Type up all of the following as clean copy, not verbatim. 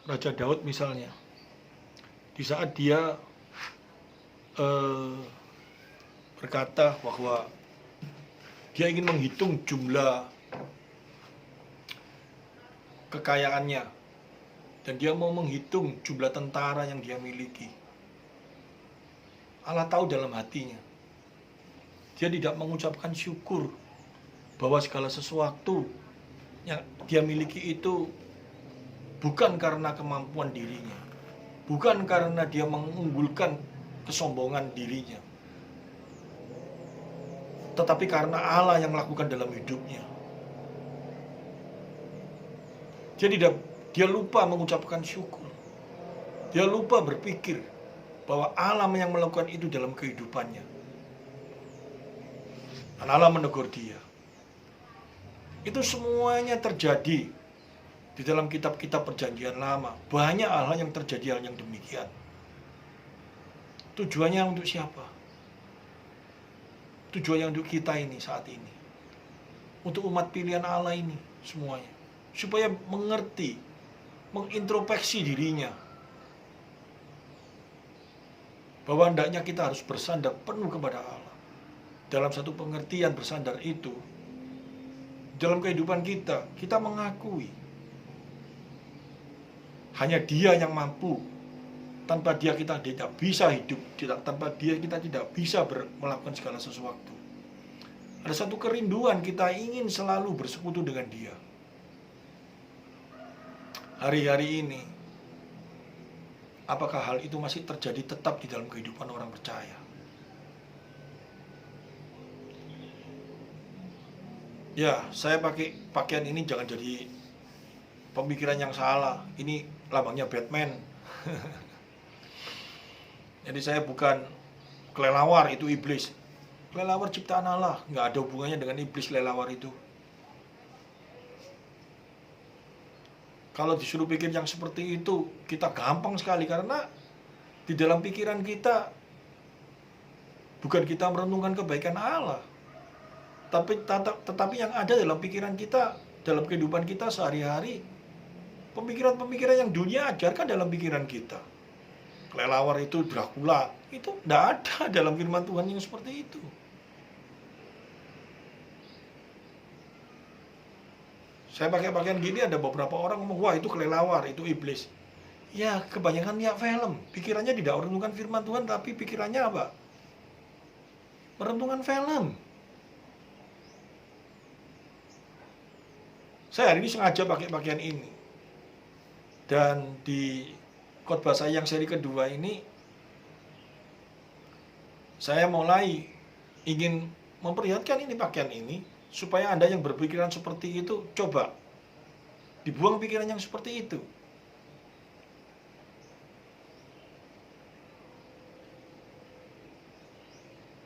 Raja Daud misalnya, di saat dia berkata bahwa dia ingin menghitung jumlah kekayaannya dan dia mau menghitung jumlah tentara yang dia miliki. Allah tahu dalam hatinya, dia tidak mengucapkan syukur bahwa segala sesuatu yang dia miliki itu bukan karena kemampuan dirinya, bukan karena dia mengunggulkan kesombongan dirinya, tetapi karena Allah yang melakukan dalam hidupnya. Dia lupa mengucapkan syukur. Dia lupa berpikir bahwa Allah yang melakukan itu dalam kehidupannya. Dan Allah menegur dia. Itu semuanya terjadi di dalam kitab-kitab perjanjian lama. Banyak hal yang terjadi hal yang demikian. Tujuannya untuk siapa? Tujuannya untuk kita ini saat ini. Untuk umat pilihan Allah ini semuanya. Supaya mengerti, mengintrospeksi dirinya. Bahwa hendaknya kita harus bersandar penuh kepada Allah. Dalam satu pengertian bersandar itu, dalam kehidupan kita mengakui hanya Dia yang mampu. Tanpa Dia kita tidak bisa hidup, tanpa Dia kita tidak bisa melakukan segala sesuatu. Ada satu kerinduan, kita ingin selalu bersekutu dengan Dia. Hari-hari ini, apakah hal itu masih terjadi tetap di dalam kehidupan orang percaya? Ya, saya pakai pakaian ini jangan jadi pemikiran yang salah. Ini lambangnya Batman. Jadi saya bukan kelelawar, itu iblis. Kelelawar ciptaan Allah, nggak ada hubungannya dengan iblis kelelawar itu. Kalau disuruh pikir yang seperti itu, kita gampang sekali karena di dalam pikiran kita bukan kita merenungkan kebaikan Allah, tetapi yang ada dalam pikiran kita, dalam kehidupan kita sehari-hari, pemikiran-pemikiran yang dunia ajarkan dalam pikiran kita. Kelelawar itu Dracula, itu tidak ada dalam firman Tuhan yang seperti itu. Saya pakai pakaian gini, ada beberapa orang ngomong, wah itu kelelawar, itu iblis. Ya, kebanyakan lihat film, pikirannya tidak merenungkan firman Tuhan, tapi pikirannya apa? Merenungkan film. Saya hari ini sengaja pakai pakaian ini. Dan di khotbah saya yang seri kedua ini, saya mulai ingin memperlihatkan ini pakaian ini, supaya Anda yang berpikiran seperti itu, coba dibuang pikiran yang seperti itu.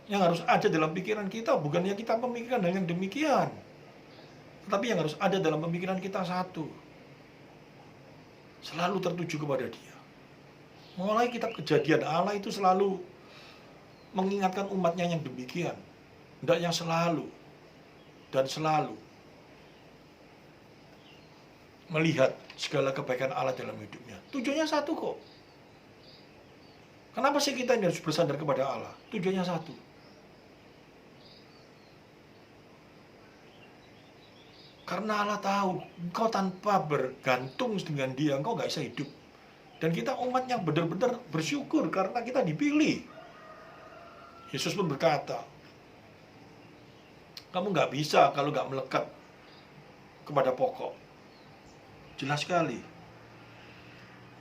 Yang harus ada dalam pikiran kita, bukannya kita memikirkan hal yang demikian, tetapi yang harus ada dalam pemikiran kita satu, selalu tertuju kepada Dia. Mulai kitab Kejadian, Allah itu selalu mengingatkan umatnya yang demikian. Hendaknya selalu dan selalu melihat segala kebaikan Allah dalam hidupnya. Tujuannya satu kok. Kenapa sih kita ini harus bersandar kepada Allah? Tujuannya satu. Karena Allah tahu, engkau tanpa bergantung dengan Dia, engkau gak bisa hidup. Dan kita umat yang benar-benar bersyukur karena kita dipilih. Yesus pun berkata, kamu gak bisa kalau gak melekat kepada pokok. Jelas sekali.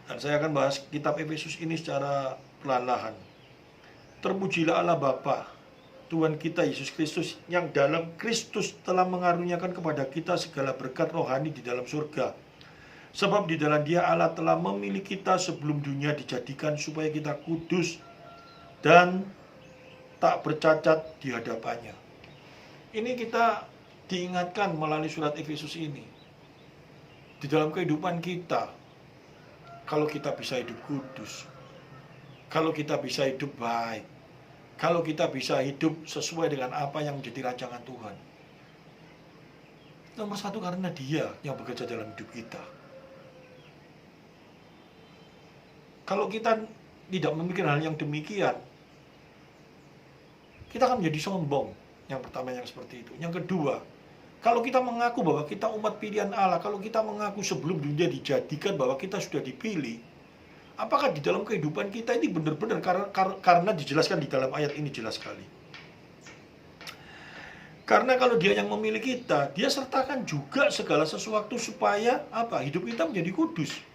Dan saya akan bahas kitab Efesus ini secara perlahan-lahan. Terpujilah Allah Bapa, Tuhan kita Yesus Kristus, yang dalam Kristus telah mengaruniakan kepada kita segala berkat rohani di dalam surga. Sebab di dalam Dia Allah telah memilih kita sebelum dunia dijadikan supaya kita kudus dan tak bercacat di hadapannya. Ini kita diingatkan melalui surat Efesus ini. Di dalam kehidupan kita, kalau kita bisa hidup kudus, kalau kita bisa hidup baik, kalau kita bisa hidup sesuai dengan apa yang menjadi rancangan Tuhan, nomor satu karena Dia yang bekerja dalam hidup kita. Kalau kita tidak memikirkan hal yang demikian, kita akan menjadi sombong. Yang pertama yang seperti itu. Yang kedua, kalau kita mengaku bahwa kita umat pilihan Allah, kalau kita mengaku sebelum dunia dijadikan bahwa kita sudah dipilih, apakah di dalam kehidupan kita ini benar-benar, karena dijelaskan di dalam ayat ini jelas sekali. Karena kalau dia yang memilih kita, dia sertakan juga segala sesuatu supaya apa? Hidup kita menjadi kudus.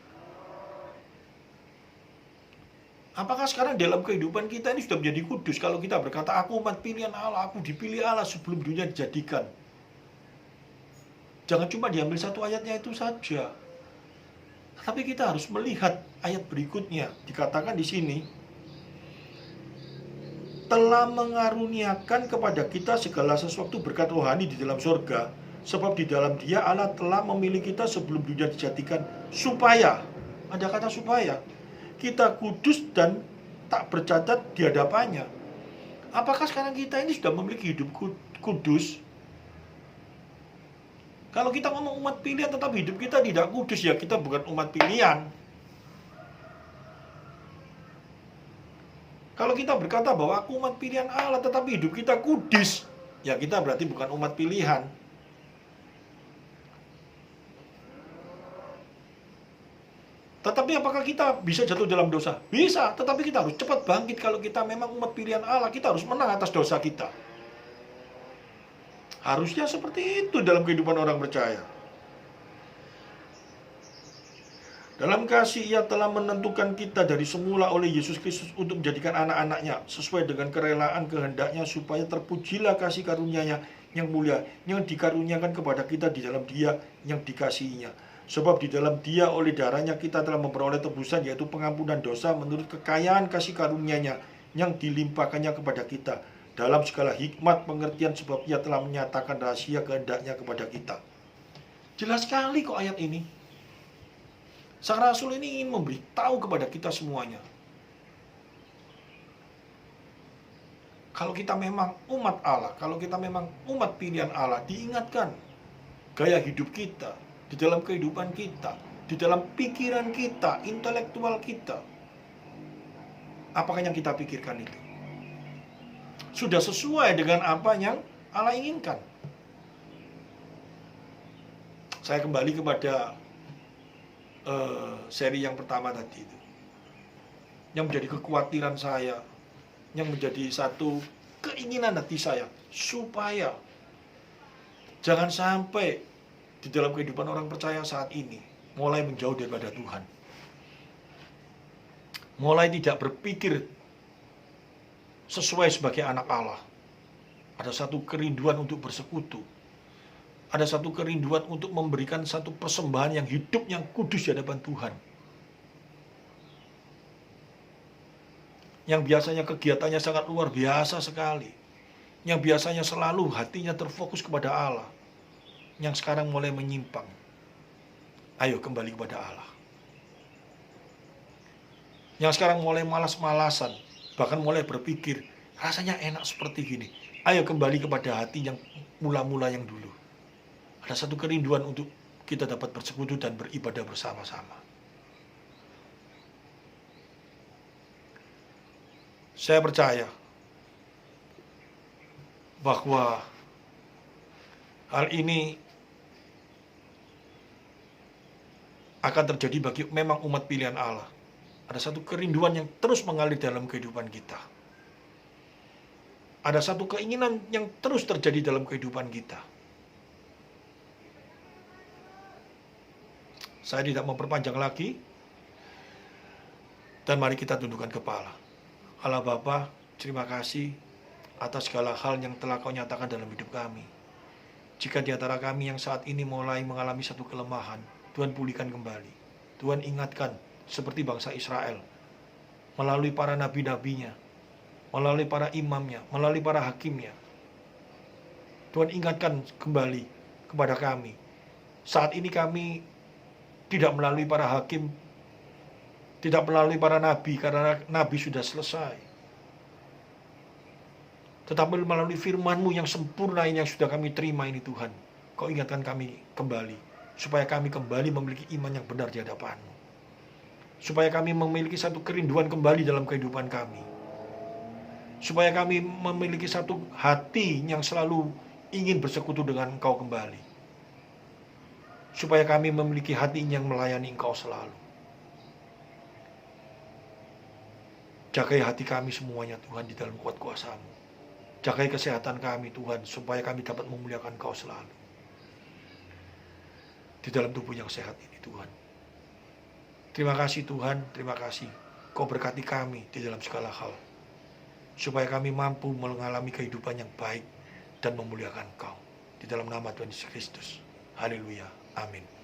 Apakah sekarang dalam kehidupan kita ini sudah menjadi kudus? Kalau kita berkata, aku umat pilihan Allah, aku dipilih Allah sebelum dunia dijadikan. Jangan cuma diambil satu ayatnya itu saja. Tapi kita harus melihat ayat berikutnya. Dikatakan di sini, telah mengaruniakan kepada kita segala sesuatu berkat rohani di dalam surga. Sebab di dalam dia Allah telah memilih kita sebelum dunia dijadikan. Supaya, ada kata supaya, kita kudus dan tak bercacat di hadapannya. Apakah sekarang kita ini sudah memiliki hidup kudus? Kalau kita ngomong umat pilihan tetapi hidup kita tidak kudus, ya kita bukan umat pilihan. Kalau kita berkata bahwa aku umat pilihan Allah tetapi hidup kita kudus, ya kita berarti bukan umat pilihan. Tetapi apakah kita bisa jatuh dalam dosa? Bisa, tetapi kita harus cepat bangkit. Kalau kita memang umat pilihan Allah, kita harus menang atas dosa kita. Harusnya seperti itu dalam kehidupan orang percaya. Dalam kasih ia telah menentukan kita dari semula oleh Yesus Kristus untuk menjadikan anak-anaknya sesuai dengan kerelaan kehendaknya, supaya terpujilah kasih karunia-Nya yang mulia yang dikaruniakan kepada kita di dalam Dia yang dikasihinya. Sebab di dalam Dia oleh darahnya kita telah memperoleh tebusan, yaitu pengampunan dosa menurut kekayaan kasih karunia-Nya yang dilimpahkannya kepada kita dalam segala hikmat pengertian, sebab Ia telah menyatakan rahasia kehendaknya kepada kita. Jelas sekali kok ayat ini. Sang Rasul ini ingin memberitahu kepada kita semuanya. Kalau kita memang umat Allah, kalau kita memang umat pilihan Allah, diingatkan gaya hidup kita, di dalam kehidupan kita, di dalam pikiran kita, intelektual kita. Apakah yang kita pikirkan itu sudah sesuai dengan apa yang Allah inginkan? Saya kembali kepada seri yang pertama tadi itu, yang menjadi kekhawatiran saya, yang menjadi satu keinginan hati saya, supaya jangan sampai di dalam kehidupan orang percaya saat ini mulai menjauh daripada Tuhan, mulai tidak berpikir sesuai sebagai anak Allah. Ada satu kerinduan untuk bersekutu, ada satu kerinduan untuk memberikan satu persembahan yang hidup, yang kudus di hadapan Tuhan. Yang biasanya kegiatannya sangat luar biasa sekali, yang biasanya selalu hatinya terfokus kepada Allah, yang sekarang mulai menyimpang. Ayo kembali kepada Allah. Yang sekarang mulai malas-malasan, bahkan mulai berpikir rasanya enak seperti gini. Ayo kembali kepada hati yang mula-mula yang dulu. Ada satu kerinduan untuk kita dapat bersekutu dan beribadah bersama-sama. Saya percaya bahwa hal ini akan terjadi bagi memang umat pilihan Allah. Ada satu kerinduan yang terus mengalir dalam kehidupan kita. Ada satu keinginan yang terus terjadi dalam kehidupan kita. Saya tidak memperpanjang lagi, dan mari kita tundukkan kepala. Allah Bapa, terima kasih atas segala hal yang telah Kau nyatakan dalam hidup kami. Jika di antara kami yang saat ini mulai mengalami satu kelemahan, Tuhan pulihkan kembali. Tuhan ingatkan seperti bangsa Israel, melalui para nabi-nabinya, melalui para imamnya, melalui para hakimnya. Tuhan ingatkan kembali kepada kami. Saat ini kami tidak melalui para hakim, tidak melalui para nabi, karena nabi sudah selesai. Tetapi melalui firman-Mu yang sempurna ini yang sudah kami terima ini Tuhan, Kau ingatkan kami kembali, supaya kami kembali memiliki iman yang benar di hadapan-Mu. supaya kami memiliki satu kerinduan kembali dalam kehidupan kami, supaya kami memiliki satu hati yang selalu ingin bersekutu dengan Engkau kembali, supaya kami memiliki hati yang melayani Engkau selalu. Jagai hati kami semuanya Tuhan di dalam kuat kuasa-Mu. Jagai kesehatan kami Tuhan, supaya kami dapat memuliakan Engkau selalu di dalam tubuh yang sehat ini Tuhan. Terima kasih Tuhan, terima kasih. Kau berkati kami di dalam segala hal, supaya kami mampu mengalami kehidupan yang baik dan memuliakan Engkau. Di dalam nama Tuhan Yesus Kristus. Haleluya. Amin.